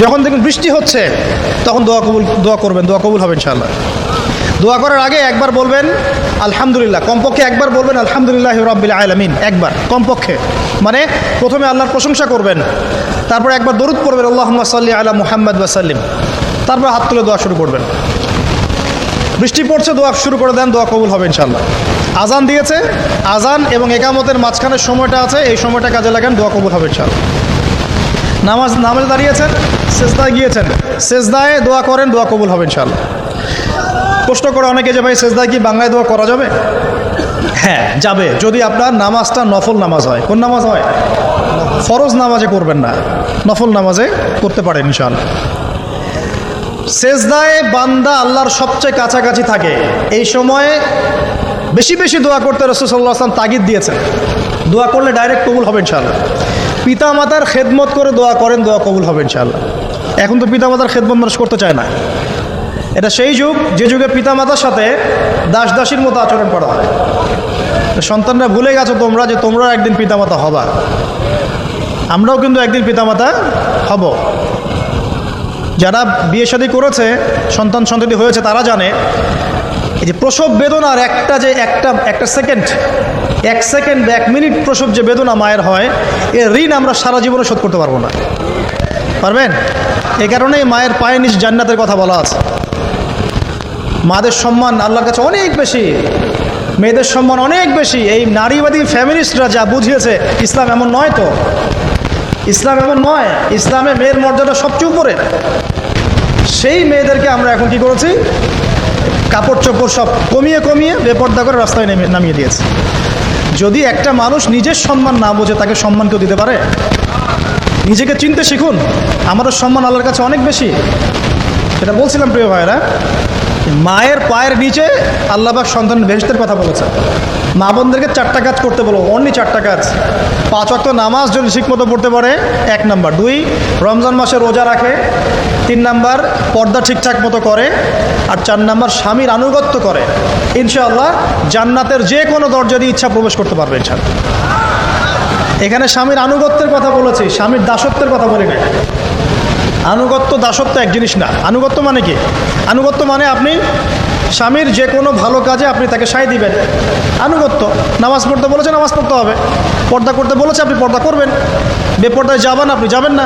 যখন দেখবেন বৃষ্টি হচ্ছে তখন দোয়া করবেন, দোয়া কবুল হবে ইনশাআল্লাহ। দোয়া করার আগে একবার বলবেন আলহামদুলিল্লাহ, কমপক্ষে একবার বলবেন আলহামদুলিল্লাহ রাব্বিল আলামিন, একবার কমপক্ষে। মানে প্রথমে আল্লাহর প্রশংসা করবেন, তারপর একবার দরুদ পড়বেন আল্লাহুম্মা সাল্লি আলা মুহাম্মাদ ওয়া সাল্লিম, তারপর হাত তুলে দোয়া শুরু করবেন। বৃষ্টি পড়ছে, দোয়া শুরু করে দেন, দোয়া কবুল হবে ইনশাআল্লাহ। আজান দিয়েছে, আজান এবং একামতের মাঝখানের সময়টা আছে, এই সময়টা কাজে লাগান, দোয়া কবুল হবে ইনশাআল্লাহ। নামাজে দাঁড়িয়েছেন, সেজদায় গিয়েছেন, সেজদায় দোয়া করেন, দোয়া কবুল হবে ইনশাআল্লাহ। প্রশ্ন করে অনেকে যে ভাই সেজদায় কি বাংলায় দোয়া করা যাবে? হ্যাঁ যাবে, যদি আপনার নামাজটা নফল নামাজ হয়। কোন নামাজ হয়? ফরজ নামাজে করবেন না, নফল নামাজে করতে পারেন ইনশাআল্লাহ। সেজদায় বান্দা আল্লাহর সবচেয়ে কাছাকাছি থাকে, এই সময়ে বেশি বেশি দোয়া করতে রাসূল সাল্লাল্লাহু আলাইহি ওয়াসাল্লাম তাগিদ দিয়েছেন। দোয়া করলে ডাইরেক্ট কবুল হবে ইনশাআল্লাহ। পিতা মাতার খেদমত করে দোয়া করেন, দোয়া কবুল হবে ইনশাআল্লাহ। এখন তো পিতা মাতার খেদমত মানুষ করতে চায় না। এটা সেই যুগ যে যুগে পিতা মাতার সাথে দাস দাসীর মতো আচরণ করা হয়। সন্তানরা ভুলে গেছো তোমরা যে তোমরাও একদিন পিতামাতা হবা। আমরাও কিন্তু একদিন পিতামাতা হব। যারা বিয়ে শাদী করেছে, সন্তান সন্ততি হয়েছে, তারা জানে এই যে প্রসব বেদনার একটা সেকেন্ড, এক সেকেন্ড বা 1 মিনিট প্রসব যে বেদনা মায়ের হয়, এর ঋণ আমরা সারা জীবনে শোধ করতে পারবো না। পারবেন? এই কারণেই মায়ের পায়ের নিচ জান্নাতের কথা বলা আছে। মাদের সম্মান আল্লাহর কাছে অনেক বেশি, মেয়েদের সম্মান অনেক বেশি। এই নারীবাদী ফ্যামিলিস্টরা যা বুঝিয়েছে, ইসলাম এমন নয় তো। ইসলাম এমন নয়, ইসলামে মেয়ের মর্যাদা সবচেয়ে উপরে। সেই মেয়েদেরকে আমরা এখন কি করেছি? কাপড় চোপড় সব কমিয়ে কমিয়ে বেপর্দা করে রাস্তায় নামিয়ে দিয়েছে। যদি একটা মানুষ নিজের সম্মান না বোঝে, তাকে সম্মান কেউ দিতে পারে? নিজেকে চিনতে শিখুন। আমাদের সম্মান আল্লাহর কাছে অনেক বেশি। এটা বলছিলাম প্রিয় ভাইরা, মায়ের পায়ের নিচে আল্লাহ পাক সন্তান বেহেশতের কথা বলেছে। মা বোনদেরকে 4টা কাজ করতে বলো, অনলি 4টা কাজ। 5 ওয়াক্ত নামাজ যদি ঠিকমতো পড়তে পারে, 1 নাম্বার। 2, রমজান মাসে রোজা রাখে। 3 নাম্বার, পর্দা ঠিকঠাক মতো করে। আর 4 নাম্বার, স্বামীর আনুগত্য করে। ইনশাআল্লাহ জান্নাতের যে কোনো দরজা দিয়ে ইচ্ছা প্রবেশ করতে পারবে ইনশাআল্লাহ। এখানে স্বামীর আনুগত্যের কথা বলেছি, স্বামীর দাসত্বের কথা বলি না। আনুগত্য দাসত্ব এক জিনিস না। আনুগত্য মানে কি? আনুগত্য মানে আপনি স্বামীর যে কোনো ভালো কাজে আপনি তাকে সায় দিবেন, আনুগত্য। নামাজ পড়তে বলেছে, নামাজ পড়তে হবে। পর্দা করতে বলেছে, আপনি পর্দা করবেন। বেপর্দায় যাবেন, আপনি যাবেন না।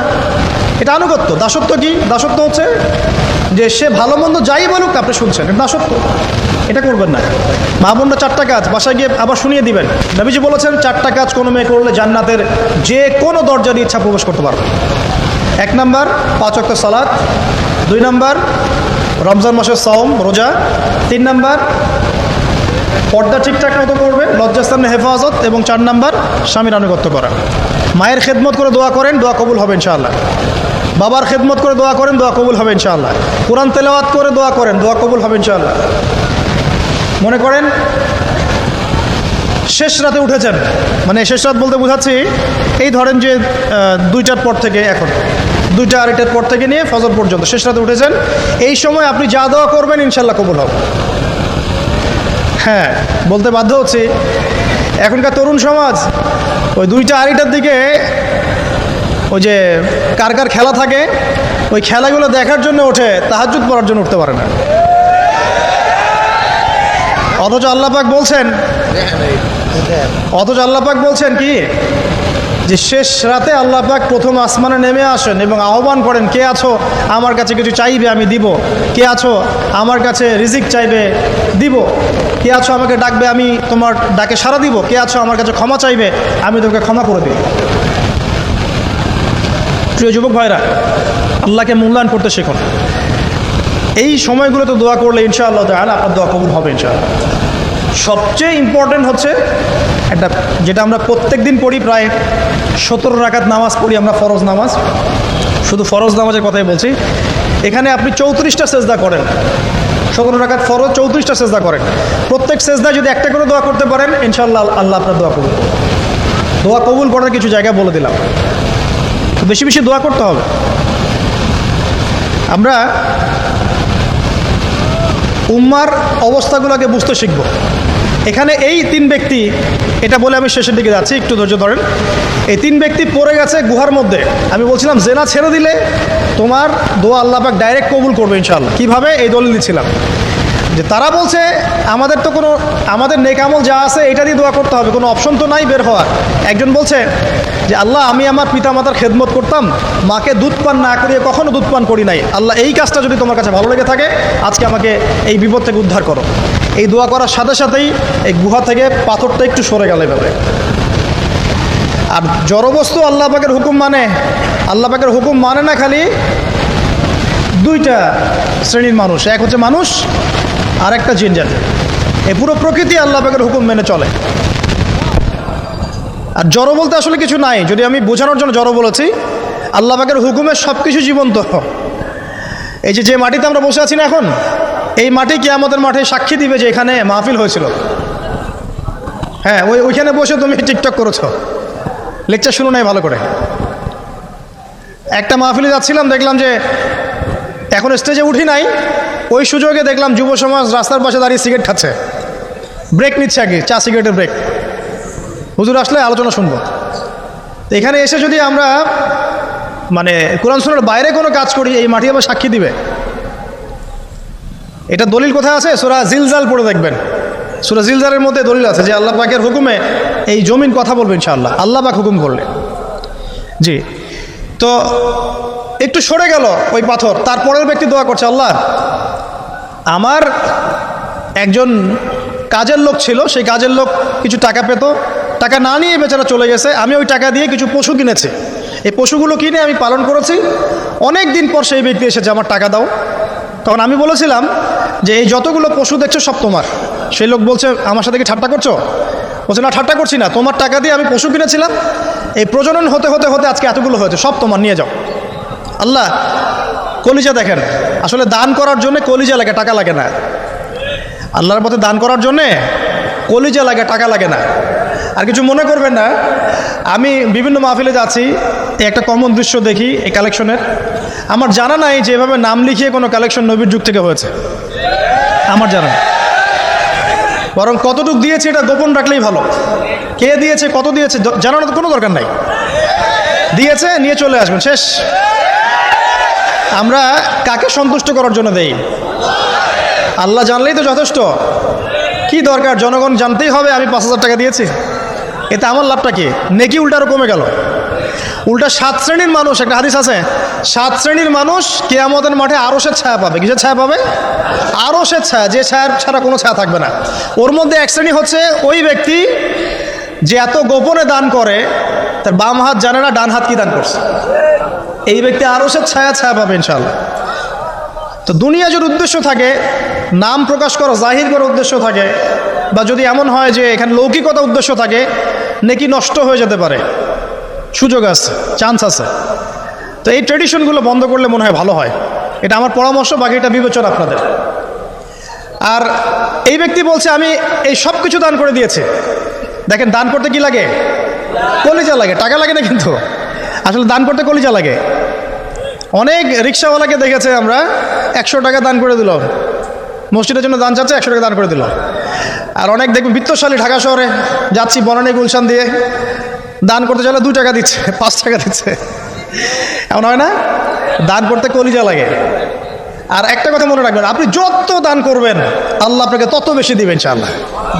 এটা আনুগত্য। দাসত্ব কি? দাসত্ব হচ্ছে যে সে ভালো মন্দ যাই বলুক আপনি শুনছেন, এটা দাসত্ব। এটা করবেন না। মা বোনরা 4টা কাজ বাসায় গিয়ে আবার শুনিয়ে দিবেন। নবীজি বলেছেন 4টা কাজ কোনো মেয়ে করলে জান্নাতের যে কোনো দরজা দিয়ে ইচ্ছা প্রবেশ করতে পারবে। 1 নাম্বার, 5 ওয়াক্ত সালাত। 2 নাম্বার, রমজান মাসের সাওম রোজা। 3 নাম্বার, পর্দা ঠিকঠাক মতো করবে, লজ্জাস্থানের হেফাজত। এবং 4 নাম্বার, স্বামীর আনুগত্য করা। মায়ের খেদমত করে দোয়া করেন, দোয়া কবুল হবে ইনশাআল্লাহ। বাবার খেদমত করে দোয়া করেন, দোয়া কবুল হবে ইনশাআল্লাহ। কোরআন তেলাওয়াত করে দোয়া করেন, দোয়া কবুল হবে ইনশাআল্লাহ। মনে করেন শেষ রাতে উঠেছেন, মানে শেষ রাত বলতে বোঝাচ্ছি এই ধরেন যে 2টার পর থেকে, এখন 2টা 2:30টার পর থেকে নিয়ে ফজর পর্যন্ত শেষ রাতে উঠেছেন। এই সময় আপনি যা দোয়া করবেন ইনশাআল্লাহ কবুল হবে। হ্যাঁ, বলতে বাধ্য হচ্ছি, এখনকার তরুণ সমাজ ওই 2টা 2:30টার দিকে ওই যে কার কার খেলা থাকে, ওই খেলাগুলো দেখার জন্য ওঠে, তাহাজ্জুদ পড়ার জন্য উঠতে পারে না। অথচ আল্লাহ পাক বলছেন কি, যে শেষ রাতে আল্লাহ পাক প্রথম আসমানে নেমে আসেন এবং আহ্বান করেন, কে আছো আমার কাছে কিছু চাইবে আমি দিব, কে আছো আমার কাছে রিজিক চাইবে দিব, কে আছো আমাকে ডাকবে আমি তোমার ডাকে সাড়া দিব, কে আছো আমার কাছে ক্ষমা চাইবে আমি তোমাকে ক্ষমা করে দিব। প্রিয় যুবক ভাইরা, আল্লাহকে মূল্যায়ন করতে শিখুন। এই সময়গুলোতে দোয়া করলে ইনশাআল্লাহ তাআলা আপনার দোয়া কবুল হবে ইনশাআল্লাহ। সবচেয়ে ইম্পর্টেন্ট হচ্ছে একটা, যেটা আমরা প্রত্যেক দিন পড়ি, প্রায় 17 রাকাত নামাজ পড়ি আমরা, ফরজ নামাজ। শুধু ফরজ নামাজের কথাই বলছি। এখানে আপনি 34টা সেজদা করেন। 17 রাকাত ফরজ, 34টা সেজদা করেন। প্রত্যেক সেজদায় যদি একটা করে দোয়া করতে পারেন ইনশাআল্লাহ আল্লাহ আপনার দোয়া কবুল করবেন। দোয়া কবুল করার কিছু জায়গা বলে দিলাম। বেশি বেশি দোয়া করতে হবে। আমরা উম্মার অবস্থাগুলোকে বুঝতে শিখব। এখানে এই তিন ব্যক্তি, এটা বলে আমি শেষের দিকে যাচ্ছি, একটু ধৈর্য ধরেন। এই তিন ব্যক্তি পড়ে গেছে গুহার মধ্যে। আমি বলছিলাম জেনা ছেড়ে দিলে তোমার দোয়া আল্লাহ পাক ডাইরেক্ট কবুল করবে ইনশাআল্লাহ। কীভাবে? এই দলিল দিচ্ছিলাম যে তারা বলছে আমাদের তো কোনো, আমাদের নেক আমল যা আছে এটা দিয়ে দোয়া করতে হবে, কোনো অপশন তো নাই বের হওয়ার। একজন বলছে যে আল্লাহ, আমি আমার পিতামাতার খেদমত করতাম, মাকে দুধ পান না করিয়ে কখনো দুধ পান করি নাই, আল্লাহ এই কাজটা যদি তোমার কাছে ভালো লেগে থাকে আজকে আমাকে এই বিপদ থেকে উদ্ধার করো। এই দোয়া করার সাথে সাথেই এই গুহা থেকে পাথরটা একটু সরে গেল এভাবে। আর জড়বস্তু আল্লাহ পাকের হুকুম মানে, আল্লাহ পাকের হুকুম মানে না খালি দুইটা শ্রেণীর মানুষ, এক হচ্ছে মানুষ আর একটা জিন জাতি। এই পুরো প্রকৃতি আল্লাহ পাকের হুকুম মেনে চলে। আর জড় বলতে আসলে কিছু নাই, যদি আমি বোঝানোর জন্য জড় বলেছি, আল্লাহ পাকের হুকুমে সব কিছু জীবন্ত। এই যে মাটিতে আমরা বসে আছি না এখন, এই মাটি কিয়ামতের মাঠে সাক্ষী দিবে যে এখানে মাহফিল হয়েছিল। হ্যাঁ, ওইখানে বসে তুমি টিকটক করেছো, লেকচার শুনো নাই ভালো করে। একটা মাহফিলে যাচ্ছিলাম, দেখলাম যে এখন স্টেজে উঠি নাই, ওই সুযোগে দেখলাম যুব সমাজ রাস্তার পাশে দাঁড়িয়ে সিগারেট খাচ্ছে, ব্রেক নিচ্ছে আগে, চা সিগারেটের ব্রেক। হুজুর আসলে আলোচনা শুনবো। এখানে এসে যদি আমরা মানে কোরআন সুন্নাহর বাইরে কোনো কাজ করি, এই মাটি আবার সাক্ষী দিবে। এটা দলিল কোথায় আছে? সূরা জিলজাল পড়ে দেখবেন। সূরা জিলজালের মধ্যে দলিল আছে যে আল্লাহ পাকের হুকুমে এই জমিন কথা বলবে ইনশাআল্লাহ, আল্লাহ পাক হুকুম করলে। জি, তো একটু সরে গেল ওই পাথর। তারপরের ব্যক্তি দোয়া করছে, আল্লাহ, আমার একজন কাজের লোক ছিল, সেই কাজের লোক কিছু টাকা পেত, টাকা না নিয়ে বেচারা চলে গেছে, আমি ওই টাকা দিয়ে কিছু পশু কিনেছি, এই পশুগুলো কিনে আমি পালন করেছি। অনেক দিন পর সেই ব্যক্তি এসেছে, আমার টাকা দাও। তখন আমি বলেছিলাম যে এই যতগুলো পশু দেখছো সব তোমার। সেই লোক বলছে, আমার সাথে কি ঠাট্টা করছো? বলছে, না ঠাট্টা করছি না, তোমার টাকা দিয়ে আমি পশু কিনেছিলাম, এই প্রজনন হতে হতে হতে আজকে এতগুলো হয়েছে, সব তোমার, নিয়ে যাও। আল্লাহ, কলিজা দেখেন, আসলে দান করার জন্য কলিজা লাগে, টাকা লাগে না। আল্লাহর পথে দান করার জন্যে কলিজা লাগে, টাকা লাগে না। আর কিছু মনে করবেন না, আমি বিভিন্ন মাহফিলে যাচ্ছি, একটা কমন দৃশ্য দেখি এই কালেকশনের। আমার জানা নাই যে এভাবে নাম লিখিয়ে কোনো কালেকশন নবীর যুগ থেকে হয়েছে, আমার জানা নেই। বরং কতটুক দিয়েছে এটা গোপন রাখলেই ভালো। কে দিয়েছে, কত দিয়েছে জানানোর কোনো দরকার নাই। দিয়েছে, নিয়ে চলে আসবেন, শেষ। আমরা কাকে সন্তুষ্ট করার জন্য দেই? আল্লাহ জানলেই তো যথেষ্ট। কি দরকার জনগণ জানতেই হবে আমি 5,000 টাকা দিয়েছি? এতে আমার লাভটা কি? নেকি উল্টারও কমে গেল। উল্টা 7 শ্রেণীর মানুষ, একটা হাদিস আছে, 7 শ্রেণীর মানুষ কিয়ামতের মাঠে আরশের ছায়া পাবে। কিসের ছায়া পাবে? আরশের ছায়া, যে ছায়ার ছাড়া কোনো ছায়া থাকবে না। ওর মধ্যে এক শ্রেণী হচ্ছে ওই ব্যক্তি যে এত গোপনে দান করে, তার বাম হাত জানে না ডান হাত কি দান করছে। এই ব্যক্তি আরশের ছায়া পাবে ইনশাআল্লাহ। তো দুনিয়া যদি উদ্দেশ্য থাকে, নাম প্রকাশ করা, জাহির করার উদ্দেশ্য থাকে, বা যদি এমন হয় যে এখানে লৌকিকতা উদ্দেশ্য থাকে, নেকি নষ্ট হয়ে যেতে পারে, সুযোগ আছে, চান্স আছে। তো এই ট্রেডিশনগুলো বন্ধ করলে মনে হয় ভালো হয়। এটা আমার পরামর্শ, বাকি এটা বিবেচনা আপনাদের। আর এই ব্যক্তি বলছে আমি এই সব কিছু দান করে দিয়েছি। দেখেন, দান করতে কি লাগে? কলিজা লাগে, টাকা লাগে না কিন্তু। আসলে দান করতে কলিজা লাগে। অনেক রিক্সাওয়ালাকে দেখেছে আমরা, 100 টাকা দান করে দিল, মসজিদের জন্য দান চাচ্ছে, 100 টাকা দান করে দিল। আর অনেক দেখবেন বিত্তশালী, ঢাকা শহরে যাচ্ছি বনানী গুলশান দিয়ে, দান করতে চাইলে 2 টাকা দিচ্ছে, 5 টাকা দিচ্ছে। এমন হয় না? দান করতে কলিজা লাগে। আর একটা কথা মনে রাখবেন, আপনি যত দান করবেন আল্লাহ আপনাকে তত বেশি দিবেন ইনশাআল্লাহ।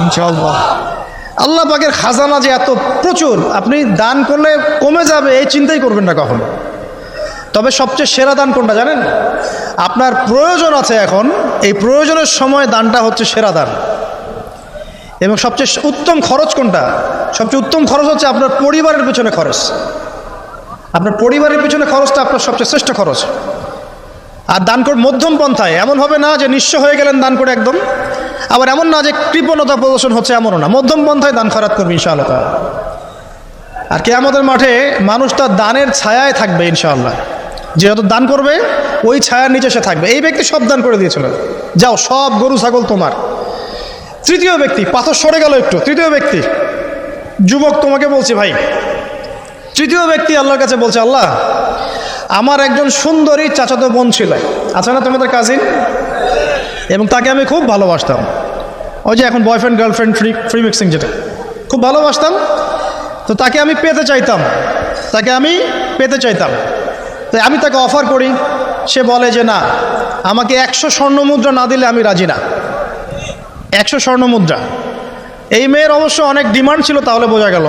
ইনশাআল্লাহ আল্লাহ পাকের খাজানা যে এত প্রচুর, আপনি দান করলে কমে যাবে এই চিন্তাই করবেন না কখনো। তবে সবচেয়ে সেরা দান কোনটা জানেন? আপনার প্রয়োজন আছে এখন, এই প্রয়োজনের সময় দানটা হচ্ছে সেরা দান। এবং সবচেয়ে উত্তম খরচ কোনটা? সবচেয়ে উত্তম খরচ হচ্ছে আপনার পরিবারের পিছনে খরচ। আপনার পরিবারের পিছনে খরচটা আপনার সবচেয়ে শ্রেষ্ঠ খরচ। আর দান করে মধ্যম পন্থায়, এমন হবে না যে নিঃস্ব হয়ে গেলেন দান করে একদম, আবার এমন না যে কৃপণতা প্রদর্শন হচ্ছে, এমনও না। মধ্যম পন্থায় দান খয়রাত করবে ইনশাআল্লাহ। আর কিয়ামতের মাঠে মানুষ তার দানের ছায়ায় থাকবে ইনশাআল্লাহ। যে যত দান করবে ওই ছায়ার নিচে সে থাকবে। এই ব্যক্তি সব দান করে দিয়েছিল, যাও সব গরু ছাগল তোমার। তৃতীয় ব্যক্তি, পাথর সরে গেল একটু, তৃতীয় ব্যক্তি, যুবক তোমাকে বলছি ভাই, তৃতীয় ব্যক্তি আল্লাহর কাছে বলছে, আল্লাহ, আমার একজন সুন্দরী চাচাতো বোন ছিল, আছে না তোমাদের কাজিন, এবং তাকে আমি খুব ভালোবাসতাম। ওই যে এখন বয়ফ্রেন্ড গার্লফ্রেন্ড ফ্রি মিক্সিং, যেটা খুব ভালোবাসতাম, তো তাকে আমি পেতে চাইতাম, তাই আমি তাকে অফার করি, সে বলে যে না, আমাকে 100 স্বর্ণ মুদ্রা না দিলে আমি রাজি না। 100 স্বর্ণ মুদ্রা, এই মেয়ের অবশ্য অনেক ডিমান্ড ছিল, তাহলে বোঝা গেল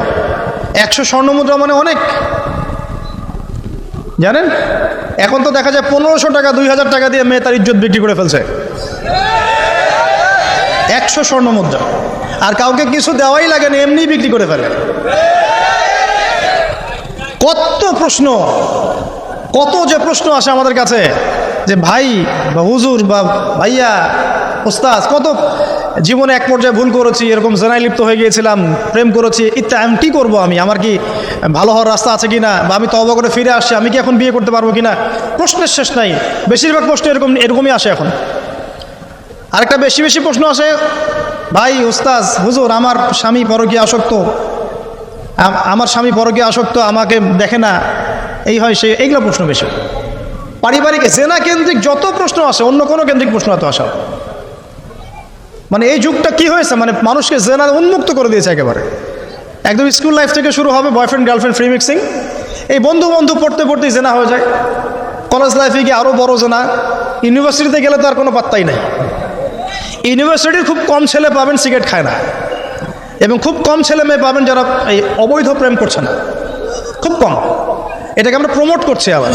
100 স্বর্ণ মুদ্রা মানে অনেক। জানেন এখন তো দেখা যায় 1500 টাকা 2000 টাকা দিয়ে মেয়ে তার ইজ্জত বিক্রি করে ফেলছে। 100 স্বর্ণ মুদ্রা, আর কাউকে কিছু দেওয়াই লাগে না, এমনি বিক্রি করে ফেলে। কত প্রশ্ন, কত যে প্রশ্ন আসে আমাদের কাছে যে ভাই বা হুজুর বা ভাইয়া ওস্তাদ, কত জীবনে এক পর্যায়ে ভুল করেছি, এরকম জেনায় লিপ্ত হয়ে গিয়েছিলাম, প্রেম করেছি, আমি কী করবো, আমার কি ভালো হওয়ার রাস্তা আছে কিনা, বা আমি তওবা করে ফিরে আসছি, আমি কি এখন বিয়ে করতে পারবো কিনা, প্রশ্নের শেষ নাই। বেশিরভাগ প্রশ্ন এরকমই আসে এখন। আরেকটা বেশি প্রশ্ন আসে, ভাই ওস্তাদ হুজুর, আমার স্বামী পরকীয়া আসক্ত, আমাকে দেখে না, এই হয় সে, এইগুলো প্রশ্ন বেশি। পারিবারিক জেনা কেন্দ্রিক যত প্রশ্ন আসে, অন্য কোনো কেন্দ্রিক প্রশ্ন এত আসা, মানে এই যুগটা কি হয়েছে, মানে মানুষকে জেনা উন্মুক্ত করে দিয়েছে একেবারে। একদম স্কুল লাইফ থেকে শুরু হবে বয়ফ্রেন্ড গার্লফ্রেন্ড ফ্রি মিক্সিং, এই বন্ধু পড়তেই জেনা হয়ে যায়, কলেজ লাইফে গিয়ে আরও বড় জেনা, ইউনিভার্সিটিতে গেলে তো আর কোনো পাত্তাই নাই। ইউনিভার্সিটির খুব কম ছেলে পাবেন সিগারেট খায় না, এবং খুব কম ছেলে মেয়ে পাবেন যারা এই অবৈধ প্রেম করছে না, খুব কম। এটাকে আমরা প্রমোট করছি আবার।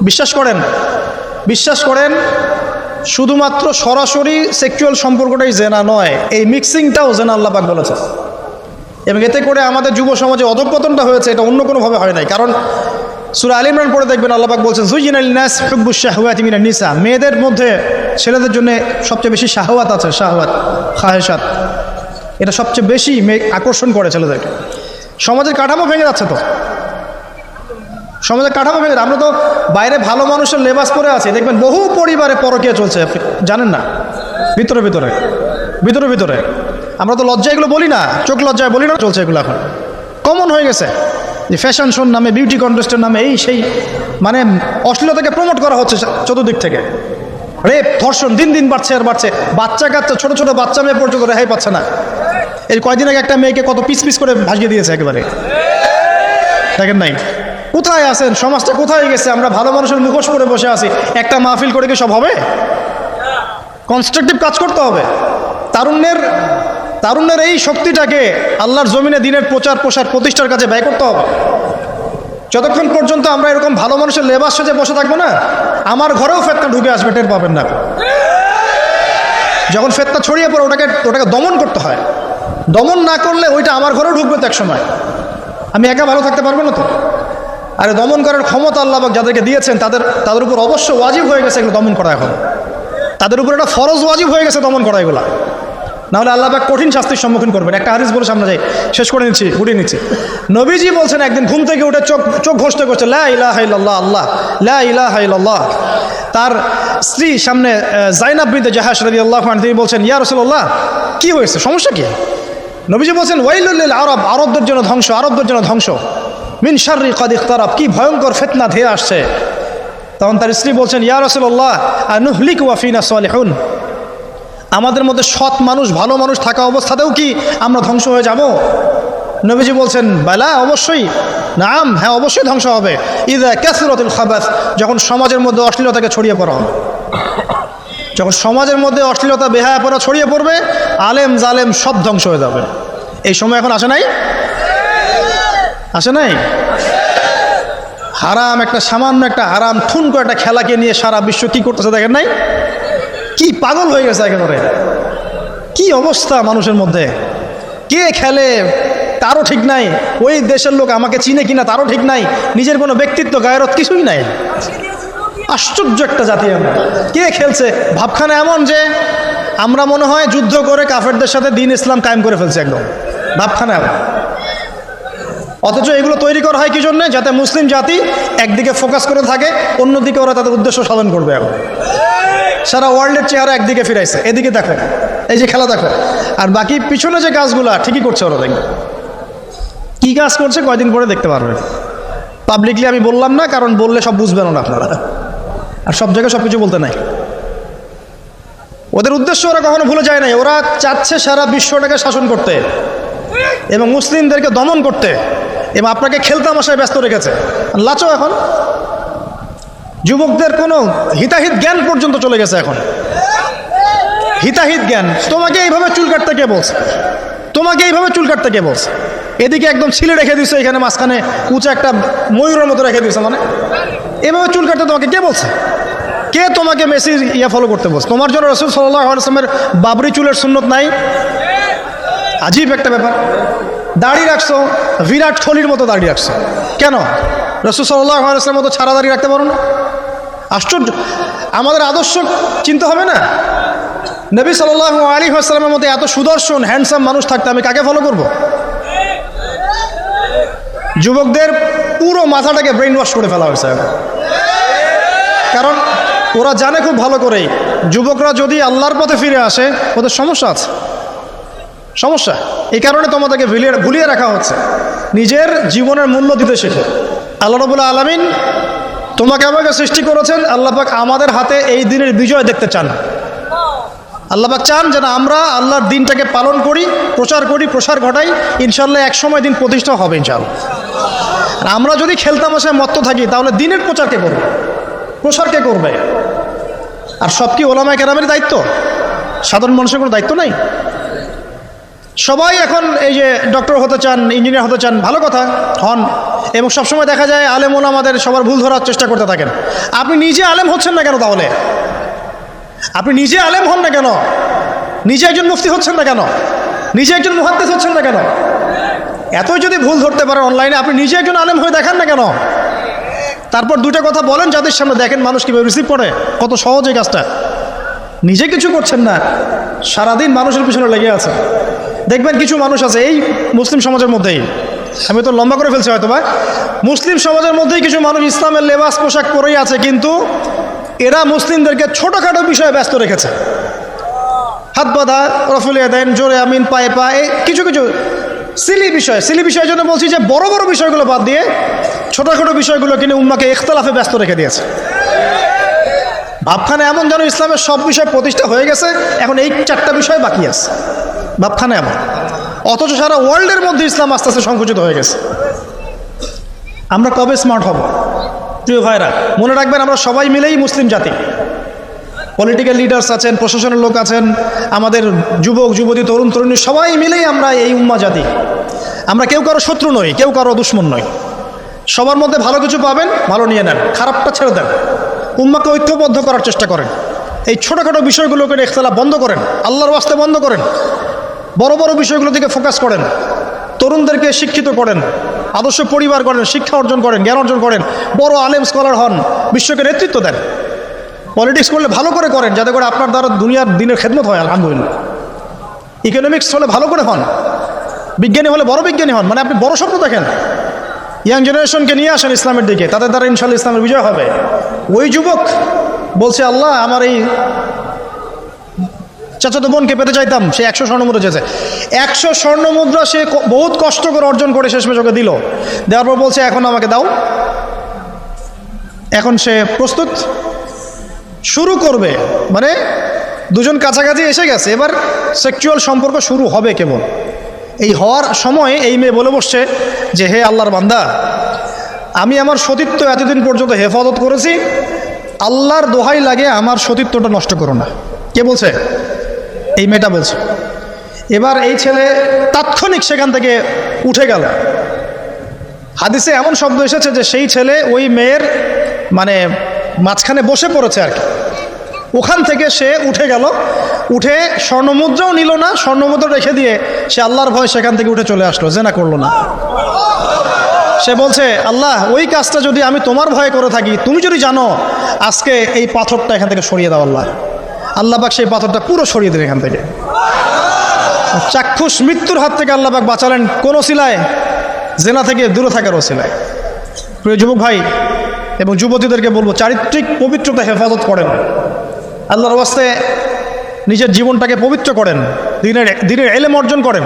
বিশ্বাস করেন শুধুমাত্র সরাসরি সেক্সুয়াল সম্পর্কটাই জেনা নয়, এই মিক্সিংটাও জেনা আল্লাহ পাক বলেছে। এবং এতে করে আমাদের যুব সমাজে অধঃপতনটা হয়েছে, এটা অন্য কোনোভাবে হয় নাই। কারণ সূরা আলে ইমরান পড়ে দেখবেন আল্লাহ পাক বলছেন, যুয়িনা লিন-নাস হুব্বুশ শাহওয়াতি মিনান নিসা, মেয়েদের মধ্যে ছেলেদের জন্য সবচেয়ে বেশি শাহওয়াত আছে, খাহেসাত, এটা সবচেয়ে বেশি আকর্ষণ করে ছেলেদেরকে। সমাজের কাঠামো ভেঙে যাচ্ছে, তো সমাজের কাঠামো ভেঙে, আমরা তো বাইরে ভালো মানুষের লেবাস পরে আছি, দেখবেন বহু পরিবারে পরকীয়া চলছে, আপনি জানেন না, ভিতরে আমরা তো লজ্জা এগুলো বলি না, চোখ লজ্জায় বলি না, চলছে এগুলো এখন কমন হয়ে গেছে। যে ফ্যাশন শোর নামে, বিউটি কন্টেস্টের নামে, এই সেই, মানে অশ্লীলতাকে প্রমোট করা হচ্ছে চতুর্দিক থেকে। রেপ ধর্ষণ দিন বাড়ছে আর বাড়ছে, বাচ্চা কাচ্চা ছোট বাচ্চা মেয়ে পর্যন্ত রেহাই পাচ্ছে না। এই কয়দিন আগে একটা মেয়েকে কত পিস করে ভাসিয়ে দিয়েছে একেবারে, দেখেন নাই? কোথায় আছেন? সমাজটা কোথায় গেছে? আমরা ভালো মানুষের মুখোশ পরে বসে আছি, একটা মাহফিল করে কি সব হবে? কনস্ট্রাকটিভ কাজ করতে হবে। তারুণ্যের এই শক্তিটাকে আল্লাহর জমিনে দিনের প্রচার প্রসার প্রতিষ্ঠার কাছে ব্যয় করতে হবে। যতক্ষণ পর্যন্ত আমরা এরকম ভালো মানুষের লেবাস সেজে বসে থাকবো না, আমার ঘরেও ফেতনা ঢুকে আসবে, টের পাবেন না। যখন ফেতনা ছড়িয়ে পড়ে ওটাকে দমন করতে হয়, দমন না করলে ওইটা আমার ঘরেও ঢুকবে তো এক সময়, আমি একা ভালো থাকতে পারবো না তো। আর দমন করার ক্ষমতা আল্লাহ পাক যাদেরকে দিয়েছেন তাদের উপর অবশ্য ওয়াজিব হয়ে গেছে এগুলো দমন করা। এখন তাদের উপর একটা ফরজ ওয়াজিব হয়ে গেছে দমন করা এগুলা, নাহলে আল্লাহ পাক কঠিন শাস্তির সম্মুখীন করবেন। একটা হাদিস বলে সামনে যাই, শেষ করে গুটিয়ে নিচ্ছি। নবীজি বলছেন, একদিন ঘুম থেকে উঠে চোখ ঘষতে করছে, লা ইলাহা ইল্লাল্লাহ, আল্লাহ লা ইলাহা ইল্লাল্লাহ। তার স্ত্রী সামনে যায়নাব বিনতে জাহাশ রাদিয়াল্লাহু আনহা, তিনি বলছেন, ইয়া রাসূলুল্লাহ, কি হয়েছে, সমস্যা কি? নবীজি বলছেন, ওয়াইলুল লিল আরব, আরবদের জন্য ধ্বংস, মিন শাররি কাদ ইখতারাব, কি ভয়ঙ্কর ফিতনা ধেয়ে আসছে। তখন তার স্ত্রী বলছেন, ইয়া রাসূলুল্লাহ, আনুহলিকু ওয়া ফিনা সালিহুন, আমাদের মধ্যে সৎ মানুষ ভালো মানুষ থাকা অবস্থাতেও কি আমরা ধ্বংস হয়ে যাব? নবীজি বলছেন, বালা, অবশ্যই, নাম, হ্যাঁ অবশ্যই ধ্বংস হবে। ইযা কাসরাতুল খাবাস, যখন সমাজের মধ্যে অশ্লীলতাকে ছড়িয়ে পড়া হবে, যখন সমাজের মধ্যে অশ্লীলতা বেহায়াপনা ছড়িয়ে পড়বে, আলেম জালেম সব ধ্বংস হয়ে যাবে। এই সময় এখন আসে নাই? হারাম, সামান্য একটা হারাম ঠুনকো একটা খেলাকে নিয়ে সারা বিশ্ব কি করতেছে দেখেন নাই? কি পাগল হয়ে গেছে একেবারে, কি অবস্থা মানুষের মধ্যে। কে খেলে তারও ঠিক নাই, ওই দেশের লোক আমাকে চিনে কিনা তারও ঠিক নাই, নিজের কোনো ব্যক্তিত্ব গায়রত কিছুই নাই। আশ্চর্য একটা জাতি আমরা। কে খেলছে? ভাবখানা এমন যে আমরা মনে হয় যুদ্ধ করে কাফেরদের সাথে দ্বীন ইসলাম কায়েম করে ফেলছে, একদম ভাবখানা এমন। অথচ এগুলো তৈরি করা হয় কি জন্য? যাতে মুসলিম জাতি একদিকে ফোকাস করে থাকে, অন্যদিকে ওরা তাদের উদ্দেশ্য সাধন করবে। এখন সারা ওয়ার্ল্ডের চেহারা একদিকে ফিরাইছে, এদিকে দেখো, এই যে খেলা দেখো, আর বাকি পিছনে যে কাজগুলা ঠিকই করছে ওরা। দেখবে কি কাজ করছে কয়দিন পরে দেখতে পারবে। পাবলিকলি আমি বললাম না, কারণ বললে সব বুঝবেন না আপনারা, আর সব জায়গায় সব কিছু বলতে নাই। ওদের উদ্দেশ্য ওরা কখনো ভুলে যায় নাই। ওরা চাচ্ছে সারা বিশ্বটাকে শাসন করতে এবং মুসলিমদেরকে দমন করতে, এবং আপনাকে খেলতামাশায় ব্যস্ত রেখেছে। লাচো এখন যুবকদের কোনো হিতাহিত জ্ঞান পর্যন্ত চলে গেছে। এখন হিতাহিত জ্ঞান, তোমাকে এইভাবে চুল কাটতে কে বলছে? তোমাকে এইভাবে চুল কাটতে কে বলছে? এদিকে একদম ছিলে রেখে দিচ্ছে, এখানে মাঝখানে উঁচা একটা ময়ূরের মতো রেখে দিচ্ছে। মানে এভাবে চুল কাটতে তোমাকে কে বলছে? কে তোমাকে মেসির ফলো করতে বলছে? তোমার জন্য রাসূল সাল্লাল্লাহু আলাইহি ওয়াসাল্লামের বাবরি চুলের সুন্নত নাই? আজীব একটা ব্যাপার। দাড়ি রাখছো, বিরাট কোহলির মতো দাড়ি রাখছো, কেন? রাসূল সাল্লাল্লাহু আলাইহি ওয়াসাল্লামের মতো ছাড়া দাড়ি রাখতে পারো না? আশ্চর্য। আমাদের আদর্শ চিন্তা হবে না? নবী সাল্লাল্লাহু আলাইহি ওয়াসাল্লামের মতো এত সুদর্শন হ্যান্ডসাম মানুষ থাকতে আমি কাকে ফলো করব? যুবকদের পুরো মাথাটাকে ব্রেইন ওয়াশ করে ফেলা হয়েছে। কারণ ওরা জানে খুব ভালো করেই, যুবকরা যদি আল্লাহর পথে ফিরে আসে ওদের সমস্যা আছে, সমস্যা। এই কারণে তোমাদেরকে ভুলিয়ে রাখা হচ্ছে। নিজের জীবনের মূল্য দিতে শেখে। আল্লাহ রাব্বুল আলামিন তোমাকে আমাকে সৃষ্টি করেছেন, আল্লাহ পাক আমাদের হাতে এই দিনের বিজয় দেখতে চান। আল্লাহ পাক চান যেন আমরা আল্লাহর দিনটাকে পালন করি, প্রসার ঘটাই। ইনশাল্লাহ এক সময় দিন প্রতিষ্ঠা হবে ইনশাল্লাহ। আর আমরা যদি খেলতামাশায় মত্ত থাকি তাহলে দিনের প্রচার কে করবে? প্রসার কে করবে? আর সব কি ওলামায়ে কেরামের দায়িত্ব? সাধারণ মানুষের কোনো দায়িত্ব নাই? সবাই এখন এই যে ডক্টর হতে চান, ইঞ্জিনিয়ার হতে চান, ভালো কথা, হন। এবং সবসময় দেখা যায় আলেম ওলামাদের সবার ভুল ধরার চেষ্টা করতে থাকেন। আপনি নিজে আলেম হচ্ছেন না কেন তাহলে? আপনি নিজে আলেম হন না কেন? নিজে একজন মুফতি হচ্ছেন না কেন? নিজে একজন মুহাদ্দিস হচ্ছেন না কেন? এতই যদি ভুল ধরতে পারেন অনলাইনে, আপনি নিজে একজন আলেম হয়ে দেখান না কেন? তারপর দুটো কথা বলেন যাদের সামনে, দেখেন মানুষ কীভাবে রিসিভ করে। কত সহজ এই কাজটা। নিজে কিছু করছেন না, সারাদিন মানুষের পিছনে লেগে আছে। দেখবেন কিছু মানুষ আছে এই মুসলিম সমাজের মধ্যেই, আমি তো লম্বা করে ফেলছি হয়তো বা, মুসলিম সমাজের মধ্যেই কিছু মানুষ ইসলামের লেবাস পোশাক পরেই আছে, কিন্তু এরা মুসলিমদেরকে ছোটোখাটো বিষয়ে ব্যস্ত রেখেছে। হাত বাঁধা, রফুলিয়া দেন, জোরে আমিন, পায়ে পায়ে, কিছু সিলি বিষয়ের জন্য বলছি যে বড় বড় বিষয়গুলো বাদ দিয়ে ছোটোখাটো বিষয়গুলো কিনে উম্মাকে ইখতিলাফে ব্যস্ত রেখে দিয়েছে। ভাবখানে এমন যেন ইসলামের সব বিষয় প্রতিষ্ঠা হয়ে গেছে, এখন এই 4টা বিষয় বাকি আছে। ভাবখানে এমন, অথচ সারা ওয়ার্ল্ডের মধ্যে ইসলাম আস্তে আস্তে সংকুচিত হয়ে গেছে। আমরা কবে স্মার্ট হব? প্রিয় ভাইরা, মনে রাখবেন আমরা সবাই মিলেই মুসলিম জাতি। পলিটিক্যাল লিডার্স আছেন, প্রশাসনের লোক আছেন, আমাদের যুবক যুবতী, তরুণ তরুণী, সবাই মিলেই আমরা এই উম্মা জাতি। আমরা কেউ কারো শত্রু নই, কেউ কারো দুশ্মন নই। সবার মধ্যে ভালো কিছু পাবেন, ভালো নিয়ে নেন, খারাপটা ছেড়ে দেন। উম্মাকে ঐক্যবদ্ধ করার চেষ্টা করেন। এই ছোটোখাটো বিষয়গুলোকে ইখতিলাফ বন্ধ করেন, আল্লাহর ওয়াস্তে বন্ধ করেন। বড় বড় বিষয়গুলো থেকে ফোকাস করেন। তরুণদেরকে শিক্ষিত করেন, আদর্শ পরিবার করেন, শিক্ষা অর্জন করেন, জ্ঞান অর্জন করেন, বড় আলেম স্কলার হন, বিশ্বকে নেতৃত্ব দেন। পলিটিক্স করলে ভালো করে করেন, যাতে করে আপনার দ্বারা দুনিয়ার দিনের খেদমত হয়। আলহামদুলিল্লাহ। ইকোনমিক্স হলে ভালো করে হন, বিজ্ঞানী হলে বড় বিজ্ঞানী হন, মানে আপনি বড় স্বপ্ন দেখেন। ইয়াং জেনারেশনকে নিয়ে আসেন ইসলামের দিকে, তাদের দ্বারা ইনশাআল্লাহ ইসলামের বিজয় হবে। ওই যুবক বলছে, আল্লাহ আমার এই চাচাতো বোনকে পেতে চাইতাম, সে 100 স্বর্ণমুদ্রা চেয়েছে। 100 স্বর্ণমুদ্রা সে বহুত কষ্ট করে অর্জন করে শেষমেশ ওকে দিল। দেওয়ার পর বলছে এখন আমাকে দাও। এখন সে প্রস্তুত, শুরু করবে, মানে দুজন কাছাকাছি এসে গেছে, এবার সেক্সুয়াল সম্পর্ক শুরু হবে কেবল। এই হওয়ার সময় এই মেয়ে বলে বসছে যে হে আল্লাহর বান্দা, আমি আমার সতীত্ব এতদিন পর্যন্ত হেফাজত করেছি, আল্লাহর দোহাই লাগে আমার সতীত্বটা নষ্ট করো না। কে বলছে? এই মেয়েটা বলছে। এবার এই ছেলে তাৎক্ষণিক সেখান থেকে উঠে গেল। হাদিসে এমন শব্দ এসেছে যে সেই ছেলে ওই মেয়ের মানে মাঝখানে বসে পড়েছে আর কি। ওখান থেকে সে উঠে গেল, উঠে স্বর্ণমুদ্রাও নিল না, স্বর্ণমুদ্রা রেখে দিয়ে সে আল্লাহর ভয় সেখান থেকে উঠে চলে আসলো, জেনা করলো না। সে বলছে, আল্লাহ ওই কাজটা যদি আমি তোমার ভয়ে করে থাকি, তুমি যদি জানো, আজকে এই পাথরটা এখান থেকে সরিয়ে দাও আল্লাহ। আল্লাহ পাক সেই পাথরটা পুরো সরিয়ে দিলেন এখান থেকে। চাক্ষুষ মৃত্যুর হাত থেকে আল্লাহ পাক বাঁচালেন কোন ওসিলায়? জেনা থেকে দূরে থাকার ওসিলায়। প্রিয় যুবক ভাই এবং যুবতীদেরকে বলবো, চারিত্রিক পবিত্রতা হেফাজত করেন, আল্লাহর ওয়াস্তে নিজের জীবনটাকে পবিত্র করেন, দিনের ইলম অর্জন করেন,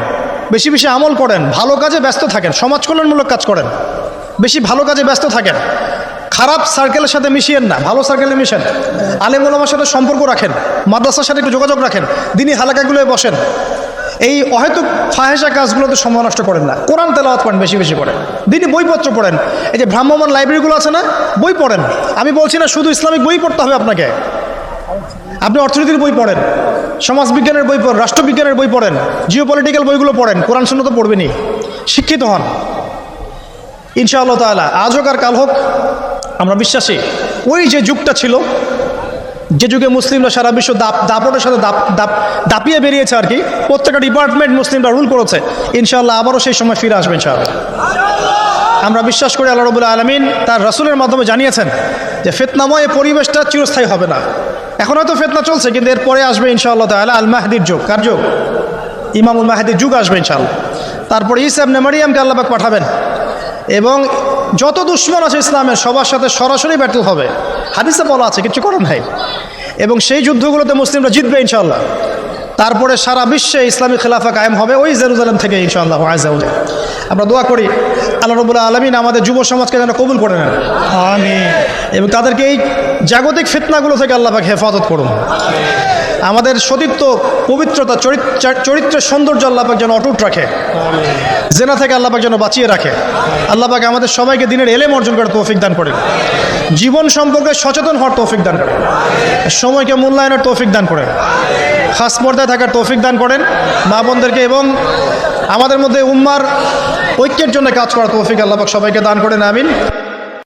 বেশি বেশি আমল করেন, ভালো কাজে ব্যস্ত থাকেন, সমাজ কল্যাণমূলক কাজ করেন, বেশি ভালো কাজে ব্যস্ত থাকেন। খারাপ সার্কেলের সাথে মিশিয়েন না, ভালো সার্কেলে মিশেন, আলেম ওলামার সাথে সম্পর্ক রাখেন, মাদ্রাসার সাথে একটু যোগাযোগ রাখেন, দিনই হালাকাগুলোয় বসেন। এই অহেতুক ফাহেসা কাজগুলোতে সময় নষ্ট করেন না। কোরআন তেলাওয়াত করেন, বেশি বেশি করেন, দিনই বইপত্র পড়েন। এই যে ভ্রাম্যমাণ লাইব্রেরিগুলো আছে না, বই পড়েন। আমি বলছি না শুধু ইসলামিক বই পড়তে হবে আপনাকে, আপনি অর্থনীতির বই পড়েন, সমাজবিজ্ঞানের বই পড়েন, রাষ্ট্রবিজ্ঞানের বই পড়েন, জিওপলিটিক্যাল বইগুলো পড়েন, কোরআন সুন্নাহ তো পড়বেনই, শিক্ষিত হন ইনশাআল্লাহ তাআলা। আজ হোক আর কাল হোক আমরা বিশ্বাসী ওই যে যুগটা ছিল, যে যুগে মুসলিমরা সারা বিশ্ব দাপটের সাথে দাপিয়ে বেরিয়েছে আর কি, প্রত্যেকটা ডিপার্টমেন্ট মুসলিমরা রুল করেছে, ইনশাআল্লাহ আবারও সেই সময় ফিরে আসবে ইনশাআল্লাহ। আমরা বিশ্বাস করি আল্লাহ রাব্বুল আলামিন তার রাসূলের মাধ্যমে জানিয়েছেন যে ফিতনাময় এই পরিবেশটা চিরস্থায়ী হবে না। এখন হয়তো ফিতনা চলছে, কিন্তু এরপরে আসবে ইনশাআল্লাহ তাআলা আল মাহদির যুগ। কার যুগ? ইমামুল মাহদির যুগ আসবে ইনশাআল্লাহ। তারপরে ঈসা ইবনে মারইয়ামকে আল্লাহ পাক পাঠাবেন এবং যত দুশমন আছে ইসলামের সবার সাথে সরাসরি ব্যাটল হবে, হাদিসে বলা আছে, কিছু করার নাই। এবং সেই যুদ্ধগুলোতে মুসলিমরা জিতবে ইনশাআল্লাহ। তারপরে সারা বিশ্বে ইসলামী খেলাফা কায়েম হবে ওই জেরুজালেম থেকে ইনশাআল্লাহ আযজা ওয়া জাল্লা। আমরা দোয়া করি আল্লাহ রাব্বুল আলামিন আমাদের যুব সমাজকে যেন কবুল করে নেন, আমিন। এবং তাদেরকে এই জাগতিক ফিতনাগুলো থেকে আল্লাহ পাক হেফাজত করুন। আমাদের সতীত্ব, পবিত্রতা, চরিত্রের সৌন্দর্য আল্লাহ পাক যেন অটুট রাখে, জেনা থেকে আল্লাহ পাক যেন বাঁচিয়ে রাখে। আল্লাহ পাক আমাদের সবাইকে দিনের এলেম অর্জন করার তৌফিক দান করেন, জীবন সম্পর্কে সচেতন হওয়ার তৌফিক দান করেন, সময়কে মূল্যায়নের তৌফিক দান করেন, খাস পর্দায় থাকার তৌফিক দান করেন মা বোনদেরকে, এবং আমাদের মধ্যে উম্মার ঐক্যের জন্য কাজ করার তৌফিক আল্লাহ পাক সবাইকে দান করেন, আমিন।